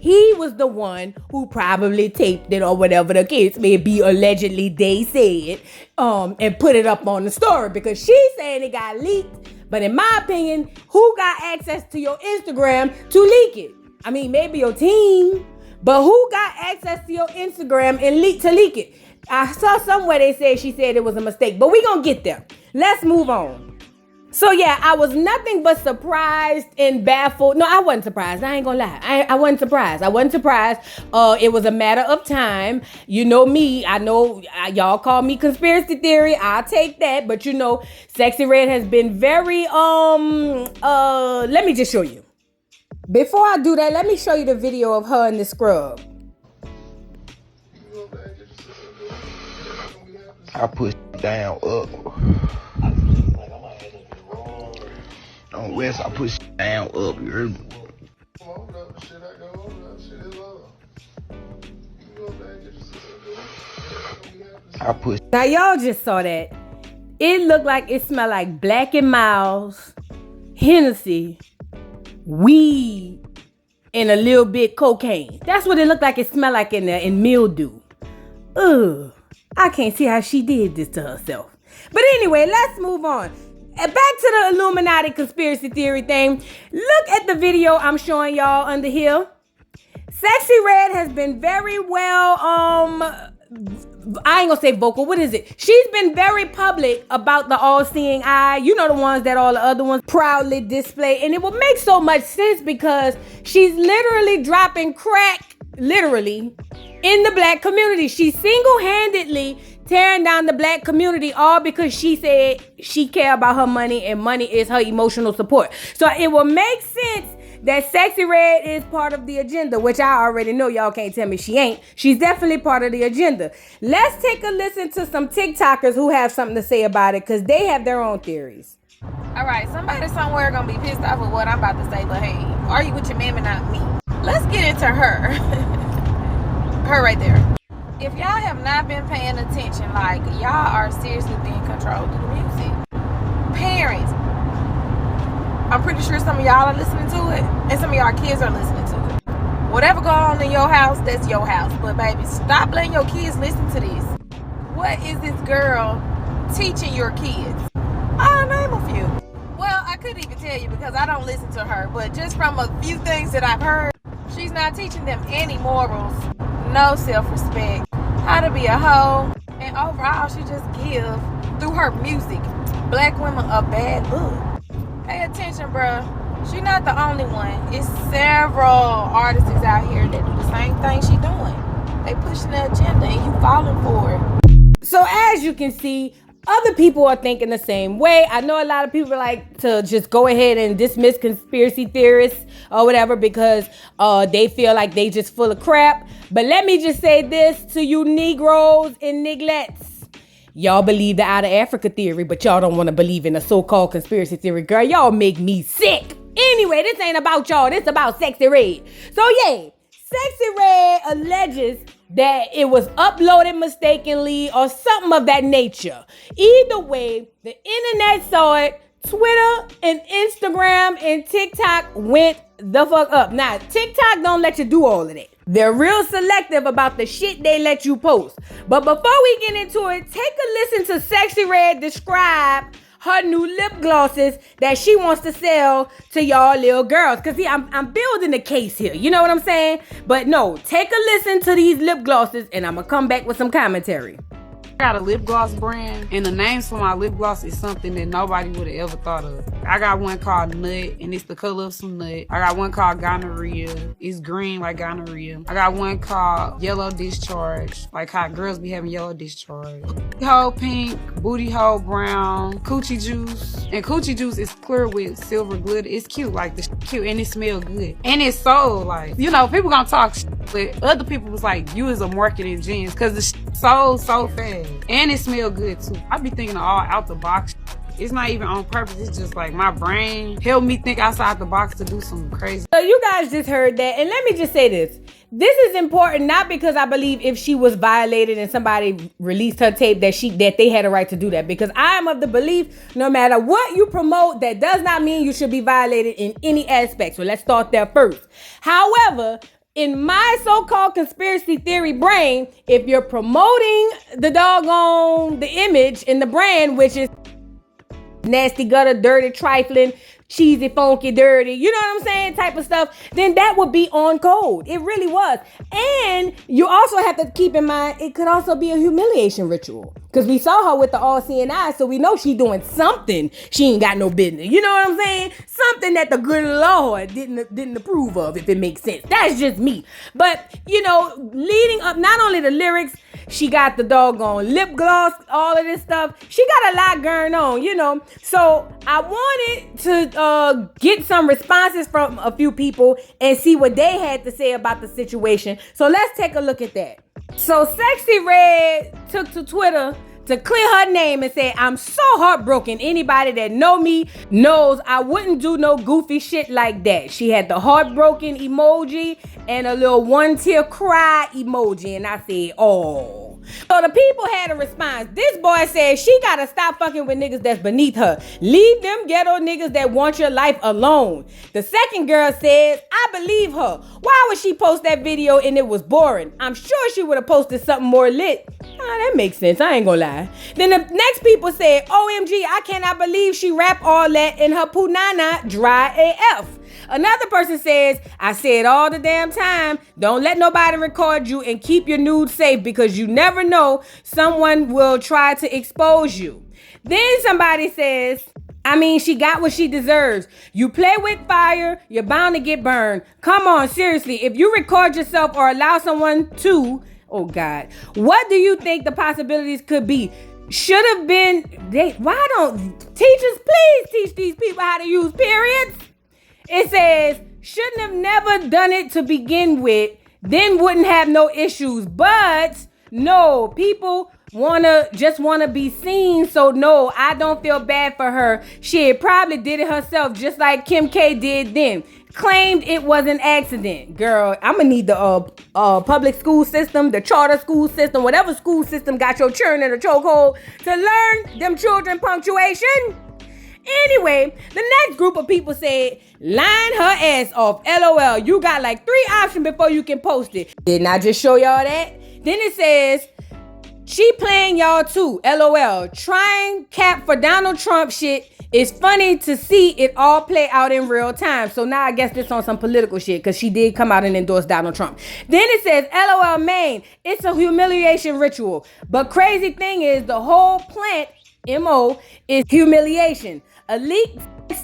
he was the one who probably taped it or whatever the case may be, allegedly they said, and put it up on the story because she's saying it got leaked. But in my opinion, who got access to your Instagram to leak it? I mean, maybe your team, but who got access to your Instagram and leak it? I saw somewhere they said she said it was a mistake, but we gonna get there. Let's move on. So yeah, I was nothing but surprised and baffled. No, I wasn't surprised. I ain't gonna lie. I wasn't surprised. It was a matter of time. You know me. I know y'all call me conspiracy theory. I'll take that. But you know, Sexyy Red has been very, let me just show you. Before I do that, let me show you the video of her in the scrub. I push down up. On West, I push down up. You heard me? I push. Now y'all just saw that. It looked like it smelled like Black and Miles, Hennessy, weed, and a little bit cocaine. That's what it looked like. It smelled like in mildew. Ugh. I can't see how she did this to herself. But anyway, let's move on. Back to the Illuminati conspiracy theory thing. Look at the video I'm showing y'all under here. Sexyy Red has been very well, I ain't gonna say vocal. What is it? She's been very public about the all-seeing eye. You know, the ones that all the other ones proudly display. And it will make so much sense because she's literally dropping crack, literally, in the black community. She's single-handedly tearing down the black community, all because she said she care about her money and money is her emotional support. So it will make sense that Sexyy Red is part of the agenda, which I already know. Y'all can't tell me she ain't. She's definitely part of the agenda. Let's take a listen to some TikTokers who have something to say about it because they have their own theories. All right, somebody somewhere gonna be pissed off with what I'm about to say, but hey, are you with your mammy, not me? Let's get into her. Her right there. If y'all have not been paying attention, like, y'all are seriously being controlled through the music. Parents, I'm pretty sure some of y'all are listening to it, and some of y'all kids are listening to it. Whatever goes on in your house, that's your house. But baby, stop letting your kids listen to this. What is this girl teaching your kids? I'll name a few. Well, I couldn't even tell you because I don't listen to her, but just from a few things that I've heard, she's not teaching them any morals, no self-respect, how to be a hoe, and overall she just gives, through her music, black women a bad look. Pay attention, bruh. She's not the only one. It's several artists out here that do the same thing she doing. They pushing the agenda and you falling for it. So as you can see, other people are thinking the same way. I know a lot of people like to just go ahead and dismiss conspiracy theorists or whatever because they feel like they just full of crap. But let me just say this to you Negroes and Niglettes. Y'all believe the out of Africa theory, but y'all don't want to believe in a so-called conspiracy theory. Girl, y'all make me sick. Anyway, this ain't about y'all. This about Sexyy Red. So yeah, Sexyy Red alleges that it was uploaded mistakenly or something of that nature. Either way, the internet saw it. Twitter and Instagram and TikTok went the fuck up. Now, TikTok don't let you do all of that. They're real selective about the shit they let you post. But before we get into it, take a listen to Sexyy Red describe her new lip glosses that she wants to sell to y'all little girls. Cause see, I'm building a case here. You know what I'm saying? But no, take a listen to these lip glosses and I'm gonna come back with some commentary. I got a lip gloss brand, and the names for my lip gloss is something that nobody would have ever thought of. I got one called Nut, and it's the color of some nut. I got one called Gonorrhea. It's green like gonorrhea. I got one called Yellow Discharge, like how girls be having yellow discharge. Booty hole pink, booty hole brown, coochie juice. And coochie juice is clear with silver glitter. It's cute, like the cute, and it smells good. And it's sold, like, you know, people gonna talk but other people was like, you is a marketing genius, cause the sold so fast. And it smell good too. I be thinking of all out the box. It's not even on purpose. It's just like my brain helped me think outside the box to do some crazy. So you guys just heard that. And let me just say this. This is important not because I believe if she was violated and somebody released her tape that they had a right to do that. Because I am of the belief no matter what you promote, that does not mean you should be violated in any aspect. So let's start there first. However, in my so-called conspiracy theory brain, if you're promoting the doggone, the image and the brand, which is nasty, gutter, dirty, trifling, cheesy, funky, dirty, you know what I'm saying, type of stuff, then that would be on code. It really was. And you also have to keep in mind, it could also be a humiliation ritual. Because we saw her with the all-seeing eyes, so we know she's doing something she ain't got no business. You know what I'm saying? Something that the good Lord didn't approve of, if it makes sense. That's just me. But, you know, leading up, not only the lyrics, she got the doggone lip gloss, all of this stuff. She got a lot going on, you know. So I wanted to get some responses from a few people and see what they had to say about the situation. So let's take a look at that. So Sexy Red took to Twitter to clear her name and say, I'm so heartbroken. Anybody that know me knows I wouldn't do no goofy shit like that. She had the heartbroken emoji and a little one tear cry emoji. And I said, oh. So the people had a response. This boy said she gotta stop fucking with niggas that's beneath her. Leave them ghetto niggas that want your life alone. The second girl says, I believe her. Why would she post that video and it was boring? I'm sure she would have posted something more lit. That makes sense. I ain't gonna lie. Then the next people said, OMG, I cannot believe she rap all that in her punana dry AF. Another person says, I say it all the damn time. Don't let nobody record you and keep your nudes safe because you never know, someone will try to expose you. Then somebody says, I mean, she got what she deserves. You play with fire, you're bound to get burned. Come on, seriously, if you record yourself or allow someone to, oh God, what do you think the possibilities could be? Should have been, why don't teachers please teach these people how to use periods? It says, shouldn't have never done it to begin with, then wouldn't have no issues. But no, people just wanna be seen. So no, I don't feel bad for her. She probably did it herself, just like Kim K did then. Claimed it was an accident. Girl, I'm gonna need the public school system, the charter school system, whatever school system got your children in a chokehold to learn them children punctuation. Anyway, the next group of people said, line her ass off, LOL. You got like 3 options before you can post it. Didn't I just show y'all that? Then it says, she playing y'all too, LOL. Trying cap for Donald Trump shit. It's funny to see it all play out in real time. So now I guess this on some political shit because she did come out and endorse Donald Trump. Then it says, LOL Maine. It's a humiliation ritual. But crazy thing is the whole plant, MO, is humiliation. A leaked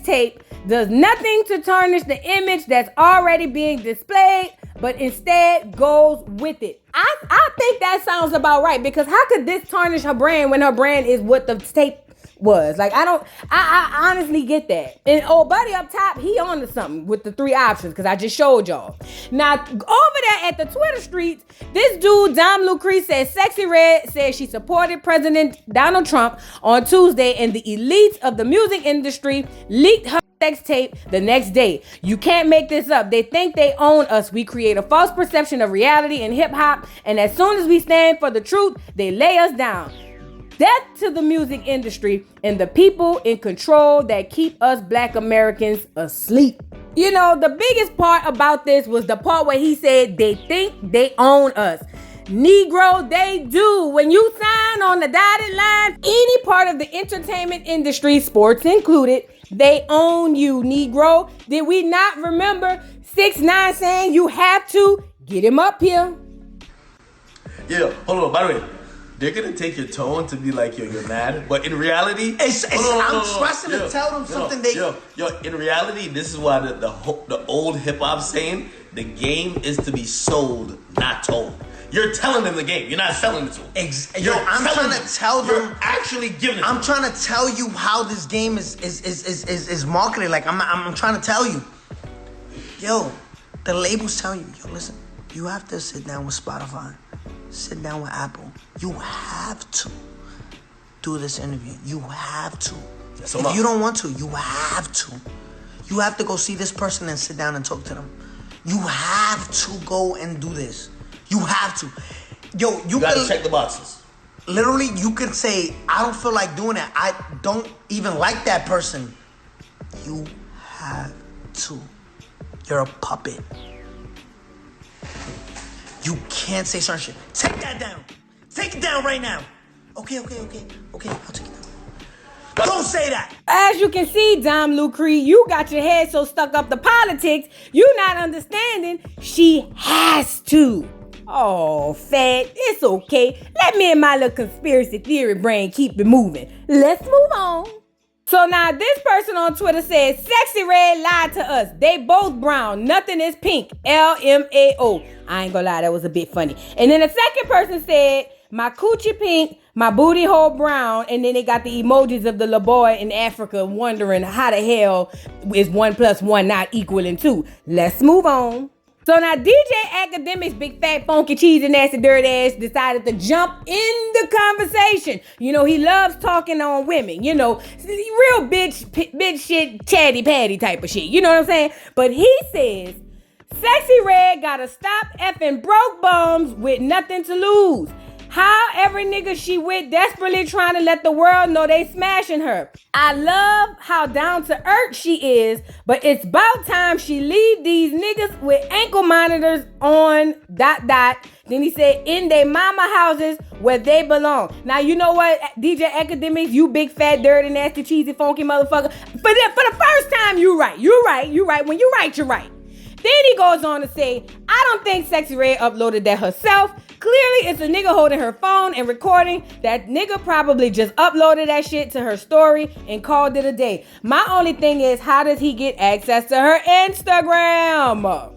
tape does nothing to tarnish the image that's already being displayed, but instead goes with it. I think that sounds about right, because how could this tarnish her brand when her brand is what the tape was? Like, I honestly get that. And old buddy up top, he on to something with the 3 options, because I just showed y'all. Now, over there at the Twitter streets, this dude, Dom Lucrece, says Sexy Red says she supported President Donald Trump on Tuesday, and the elites of the music industry leaked her sex tape the next day. You can't make this up. They think they own us. We create a false perception of reality in hip hop, and as soon as we stand for the truth, they lay us down. Death to the music industry and the people in control that keep us Black Americans asleep. You know, the biggest part about this was the part where he said they think they own us. Negro, they do. When you sign on the dotted line, any part of the entertainment industry, sports included, they own you, Negro. Did we not remember 6ix9ine saying you have to get him up here? Yeah, hold on, by the way. They're gonna take your tone to be like, you're mad, but in reality, I'm stressing to tell them something. In reality, this is why the old hip hop saying, the game is to be sold, not told. You're telling them the game. You're not selling it to them. I'm trying to tell them. You're actually giving it. I'm trying to tell you how this game is marketed. Like I'm trying to tell you. Yo, the labels tell you. Yo, listen. You have to sit down with Spotify. Sit down with Apple. You have to do this interview. You have to. If you don't want to, you have to. You have to go see this person and sit down and talk to them. You have to go and do this. You have to. Yo, you gotta check the boxes. Literally, you could say, I don't feel like doing that. I don't even like that person. You have to. You're a puppet. You can't say certain shit. Take that down. Take it down right now. Okay, I'll take it down. Don't say that. As you can see, Dom Lucree, you got your head so stuck up to politics, you not understanding she has to. Oh, Fat, it's okay. Let me and my little conspiracy theory brain keep it moving. Let's move on. So now this person on Twitter says, Sexy Red lied to us. They both brown. Nothing is pink. LMAO. I ain't gonna lie, that was a bit funny. And then the second person said, my coochie pink, my booty hole brown, and then they got the emojis of the little boy in Africa wondering how the hell is 1 + 1 not equaling 2. Let's move on. So now DJ Academic's big fat funky cheesy nasty dirty ass decided to jump in the conversation. You know, he loves talking on women, you know, real bitch shit, chatty patty type of shit. You know what I'm saying? But he says, Sexy Red gotta stop effing broke bums with nothing to lose. How every nigga she with desperately trying to let the world know they smashing her. I love how down to earth she is, but it's about time she leave these niggas with ankle monitors on ... Then he said, in they mama houses where they belong. Now, you know what, DJ Academics, you big fat dirty nasty cheesy funky motherfucker. For the first time, you right. When you right, you're right. Then he goes on to say, I don't think Sexy Red uploaded that herself. Clearly, it's a nigga holding her phone and recording. That nigga probably just uploaded that shit to her story and called it a day. My only thing is, how does he get access to her Instagram?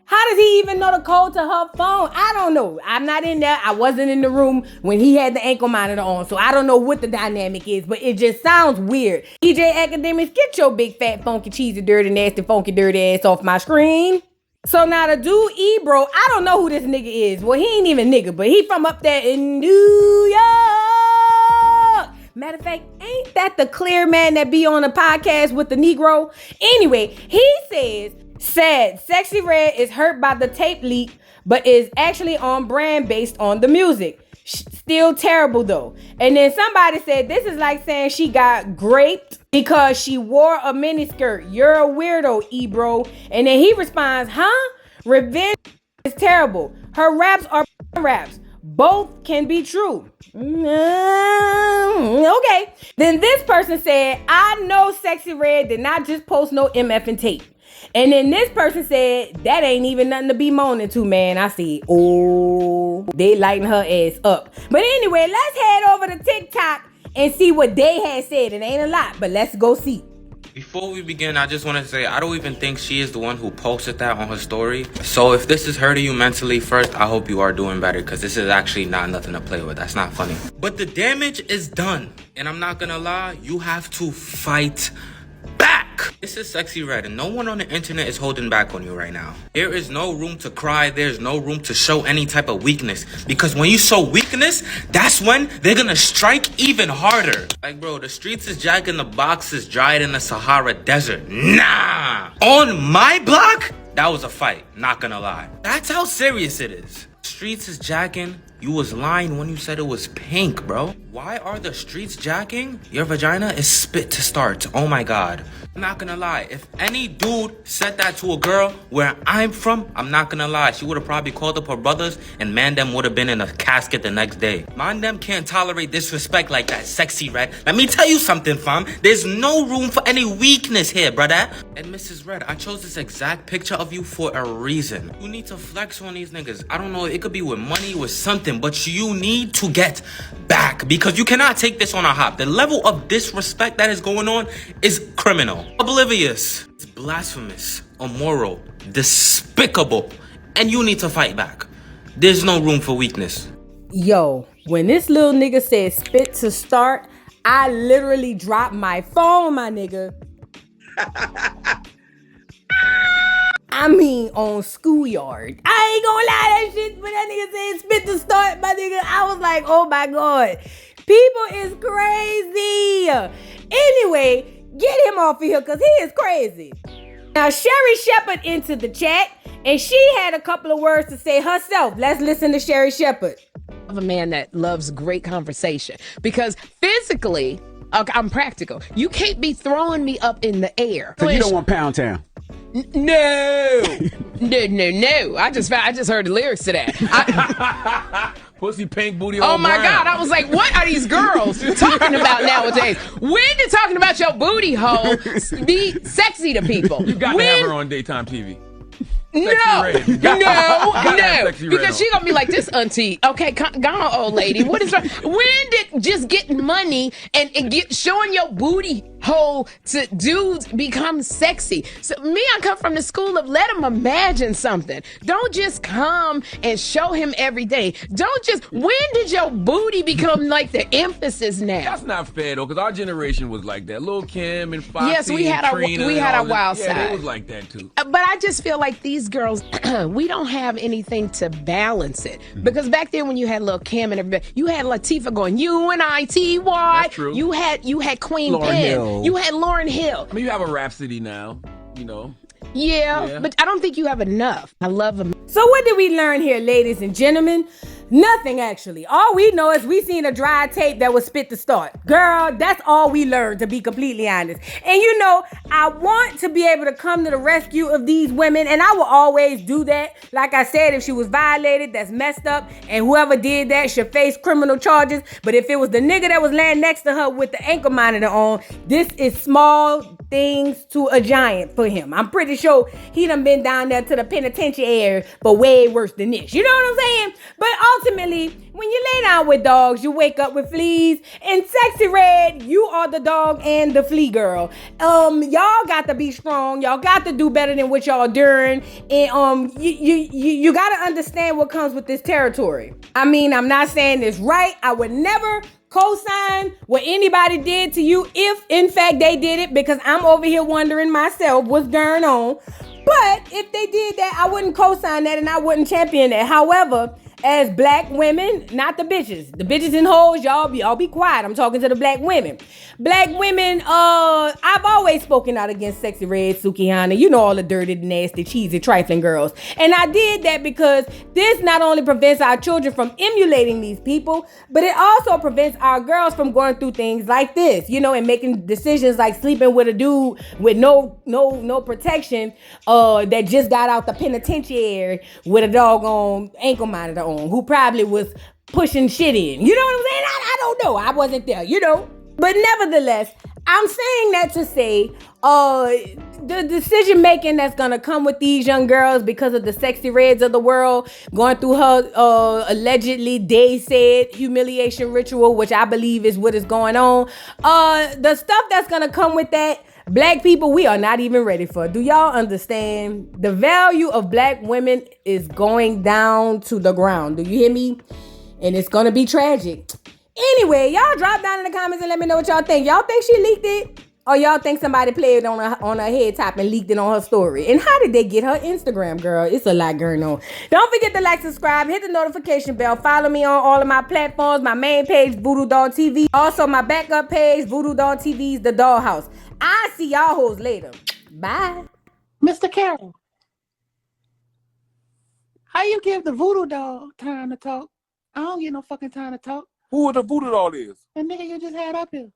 How does he even know the code to her phone? I don't know. I'm not in there. I wasn't in the room when he had the ankle monitor on, so I don't know what the dynamic is, but it just sounds weird. DJ Academics, get your big fat funky cheesy dirty nasty funky dirty ass off my screen. So now the dude Ebro, I don't know who this nigga is. Well, he ain't even nigga, but he from up there in New York. Matter of fact, ain't that the clear man that be on a podcast with the Negro? Anyway, he said Sexy Red is hurt by the tape leak, but is actually on brand based on the music. Still terrible though. And then somebody said this is like saying she got raped because she wore a miniskirt. You're a weirdo, Ebro. And then he responds, Revenge is terrible. Her raps are raps. Both can be true. Okay. Then this person said, I know Sexy Red did not just post no MF and tape. And then this person said, that ain't even nothing to be moaning to, man. I see, they lighting her ass up. But anyway, let's head over to TikTok and see what they had said. It ain't a lot, but let's go see. Before we begin, I just want to say, I don't even think she is the one who posted that on her story. So if this is hurting you mentally, first, I hope you are doing better, because this is actually not nothing to play with. That's not funny. But the damage is done. And I'm not gonna lie, you have to fight back. This is Sexy Red, and no one on the internet is holding back on you right now. There is no room to cry. There's no room to show any type of weakness, because when you show weakness, that's when they're gonna strike even harder. Like, bro, the streets is Jack in the Box is dried in the Sahara Desert. Nah! On my block, that was a fight, not gonna lie. That's how serious it is. Streets is jacking. You was lying when you said it was pink, bro. Why are the streets jacking? Your vagina is spit to start. Oh my God. I'm not gonna lie. If any dude said that to a girl where I'm from, I'm not gonna lie. She would have probably called up her brothers and man them would have been in a casket the next day. Man them can't tolerate disrespect like that, Sexy Red. Let me tell you something, fam. There's no room for any weakness here, brother. And Mrs. Red, I chose this exact picture of you for a reason. You need to flex on these niggas. I don't know, it could be with money, with something, but you need to get back, because you cannot take this on a hop. The level of disrespect that is going on is criminal, oblivious, it's blasphemous, immoral, despicable, and you need to fight back. There's no room for weakness. Yo, when this little nigga said spit to start, I literally dropped my phone, my nigga. I mean, on Schoolyard. I ain't gonna lie, that shit, when that nigga said spit to start, my nigga, I was like, oh my God. People is crazy. Anyway, get him off of here, because he is crazy. Now, Sherry Shepherd entered the chat, and she had a couple of words to say herself. Let's listen to Sherry Shepherd. Of a man that loves great conversation, because physically, okay, I'm practical. You can't be throwing me up in the air. So you don't want Pound Town? No. No. I just heard the lyrics to that. Pussy pink booty. Oh my God! I was like, what are these girls talking about nowadays? When did talking about your booty hole be sexy to people? You got to have her on daytime TV. No, because she gonna be like this, auntie. Okay, go on, old lady. What is wrong? When did just getting money and showing your booty hole to dudes become sexy? So I come from the school of let him imagine something. Don't just come and show him every day. When did your booty become like the emphasis now? That's not fair though, because our generation was like that. Lil' Kim and Foxy. Yes, we had our wild side. Yeah, they was like that too. But I just feel like these girls, we don't have anything to balance it. Because back then when you had Lil' Kim and everybody, you had Latifah going UNITY. That's true. You had Queen Lauryn Pen. Hill. You had Lauryn Hill. I mean, you have a Rhapsody now, you know. Yeah, but I don't think you have enough. I love them. So what did we learn here, ladies and gentlemen? Nothing, actually. All we know is we seen a dry tape that was spit to start. Girl, that's all we learned, to be completely honest. And you know, I want to be able to come to the rescue of these women, and I will always do that. Like I said, if she was violated, that's messed up, and whoever did that should face criminal charges. But if it was the nigga that was laying next to her with the ankle monitor on, this is small things to a giant for him. I'm pretty sure he done been down there to the penitentiary, but way worse than this. You know what I'm saying? But ultimately, when you lay down with dogs, you wake up with fleas. And Sexy Red, you are the dog and the flea girl. Y'all got to be strong. Y'all got to do better than what y'all doing. And you got to understand what comes with this territory. I mean, I'm not saying this right. I would never co-sign what anybody did to you if in fact they did it, because I'm over here wondering myself what's going on. But if they did that, I wouldn't co-sign that and I wouldn't champion that. However, as black women, not the bitches. The bitches and hoes, y'all be quiet. I'm talking to the black women. Black women, I've always spoken out against Sexy Red, Sukihana, you know, all the dirty, nasty, cheesy, trifling girls. And I did that because this not only prevents our children from emulating these people, but it also prevents our girls from going through things like this, you know, and making decisions like sleeping with a dude with no protection, that just got out the penitentiary with a doggone ankle monitor on, who probably was pushing shit in. You know what I'm saying? I don't know. I wasn't there, you know. But nevertheless, I'm saying that to say, the decision making that's gonna come with these young girls because of the Sexy Reds of the world going through her allegedly, they said, humiliation ritual, which I believe is what is going on. The stuff that's gonna come with that, black people, we are not even ready for. Do y'all understand? The value of black women is going down to the ground. Do you hear me? And it's gonna be tragic. Anyway, y'all drop down in the comments and let me know what y'all think. Y'all think she leaked it? Or y'all think somebody played on her head top and leaked it on her story? And how did they get her Instagram, girl? It's a lot going on. Don't forget to like, subscribe, hit the notification bell. Follow me on all of my platforms. My main page, Voodoo Doll TV. Also, my backup page, Voodoo Doll TV's The Dollhouse. I'll see y'all hoes later. Bye. Mr. Carroll, how you give the voodoo doll time to talk? I don't get no fucking time to talk. Who the voodoo doll is? The nigga you just had up here.